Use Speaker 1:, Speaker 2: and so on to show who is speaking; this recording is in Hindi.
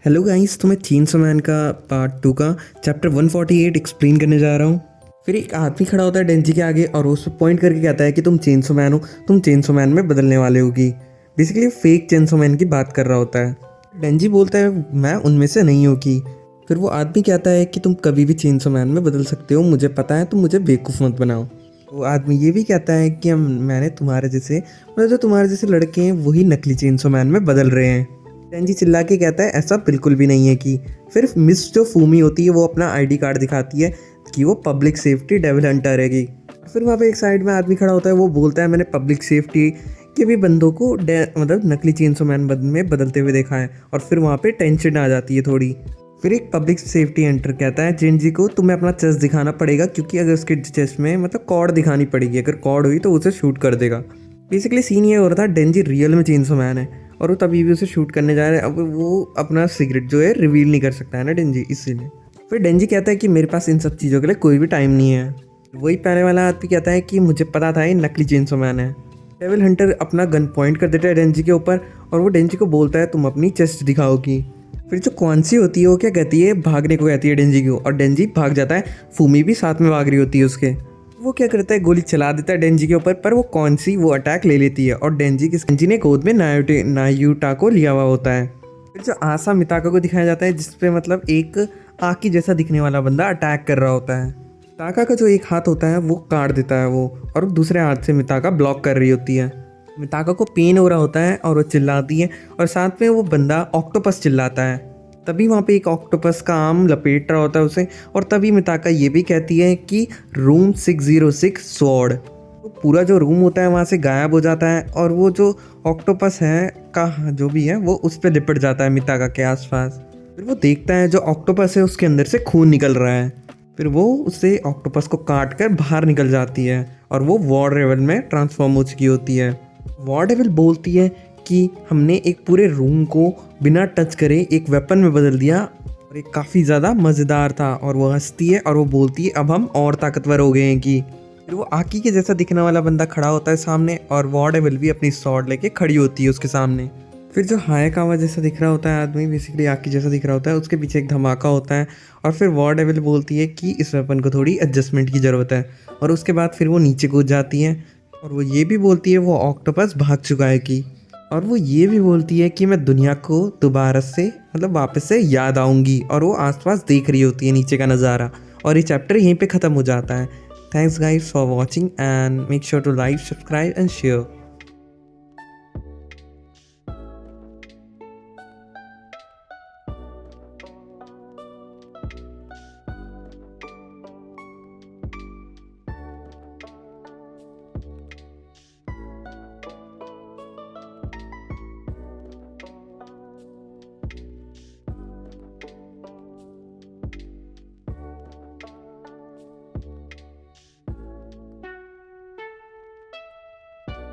Speaker 1: हेलो गाइस, तो मैं चेनसो मैन का पार्ट 2 का चैप्टर 148 एक्सप्लेन करने जा रहा हूँ। फिर एक आदमी खड़ा होता है डेंजी के आगे और वो उस पर पॉइंट करके कहता है कि तुम चेनसो मैन हो, तुम चेनसो मैन में बदलने वाले होगी। बेसिकली फेक चेनसो मैन की बात कर रहा होता है। डेंजी बोलता है मैं उनमें से नहीं होगी। फिर वो आदमी कहता है कि तुम कभी भी चेनसो मैन में बदल सकते हो, मुझे पता है, तुम मुझे बेवकूफ़ मत बनाओ। वो आदमी ये भी कहता है कि मैंने तुम्हारे जैसे जो तुम्हारे जैसे लड़के हैं वही नकली चेनसो मैन में बदल रहे हैं। डेंजी चिल्ला के कहता है ऐसा बिल्कुल भी नहीं है कि फिर मिस जो फूमी होती है वो अपना आईडी कार्ड दिखाती है कि वो पब्लिक सेफ्टी डेविल हंटर है। फिर वहाँ पे एक साइड में आदमी खड़ा होता है, वो बोलता है मैंने पब्लिक सेफ्टी के भी बंदों को मतलब नकली चेनसो मैन में बदलते हुए देखा है। और फिर वहाँ पे टेंशन आ जाती है थोड़ी। फिर एक पब्लिक सेफ्टी एंटर कहता है जेनजी को तुम्हें अपना चेस्ट दिखाना पड़ेगा, क्योंकि अगर उसके चेस्ट में मतलब कॉर्ड दिखानी पड़ेगी, अगर कॉर्ड हुई तो उसे शूट कर देगा। बेसिकली सीन ये हो रहा था डेंजी रियल में चेनसो मैन है और वो तभी भी उसे शूट करने जा रहे हैं। अब वो अपना सिगरेट जो है रिवील नहीं कर सकता है ना डेंजी, इसीलिए। फिर डेंजी कहता है कि मेरे पास इन सब चीज़ों के लिए कोई भी टाइम नहीं है। वही पहले वाला आदमी कहता है कि मुझे पता था ये नकली चेनसो मैन है। डेविल हंटर अपना गन पॉइंट कर देता है डेंजी के ऊपर और वो डेंजी को बोलता है तुम अपनी चेस्ट दिखाओगी। फिर जो क्वांसी होती है वो क्या कहती है, भागने को कहती है डेंजी को, और डेंजी भाग जाता है। फूमी भी साथ में भाग रही होती है उसके। वो क्या करता है, गोली चला देता है डेंजी के ऊपर, पर वो कौन सी वो अटैक ले लेती है और डेंजी ने गोद में नायुटा को लिया हुआ होता है। फिर जो आसा मिताका को दिखाया जाता है जिसपे मतलब एक आकी जैसा दिखने वाला बंदा अटैक कर रहा होता है। मिताका का जो एक हाथ होता है वो काट देता है वो, और दूसरे हाथ से मिताका ब्लॉक कर रही होती है। मिताका को पेन हो रहा होता है और वो चिल्लाती है, और साथ में वो बंदा ऑक्टोपस चिल्लाता है। तभी वहाँ पे एक ऑक्टोपस का आर्म लपेट रहा होता है उसे, और तभी मिताका ये भी कहती है कि रूम 606 स्वॉर्ड। तो पूरा जो रूम होता है वहाँ से गायब हो जाता है, और वो जो ऑक्टोपस है का जो भी है वो उस पर लिपट जाता है मिताका के आसपास। फिर वो देखता है जो ऑक्टोपस है उसके अंदर से खून निकल रहा है। फिर वो उससे ऑक्टोपस को काट कर बाहर निकल जाती है और वो वॉर डेविल में ट्रांसफॉर्म हो चुकी होती है। वॉर डेविल बोलती है कि हमने एक पूरे रूम को बिना टच करे एक वेपन में बदल दिया और एक काफ़ी ज़्यादा मज़ेदार था। और वो हंसती है और वो बोलती है अब हम और ताकतवर हो गए हैं कि। फिर वो आकी के जैसा दिखने वाला बंदा खड़ा होता है सामने, और वॉर डेविल भी अपनी स्वॉर्ड लेके खड़ी होती है उसके सामने। फिर जो हायकावा जैसा दिख रहा होता है आदमी, बेसिकली आकी जैसा दिख रहा होता है, उसके पीछे एक धमाका होता है। और फिर वॉर डेविल बोलती है कि इस वेपन को थोड़ी एडजस्टमेंट की ज़रूरत है, और उसके बाद फिर वो नीचे कूद जाती है। और वो ये भी बोलती है वो ऑक्टोपस भाग चुका है कि। और वो ये भी बोलती है कि मैं दुनिया को दोबारा से मतलब वापस से याद आऊँगी, और वो आसपास देख रही होती है नीचे का नज़ारा। और ये चैप्टर यहीं पे ख़त्म हो जाता है। Thanks guys for watching and make sure to like, subscribe and share.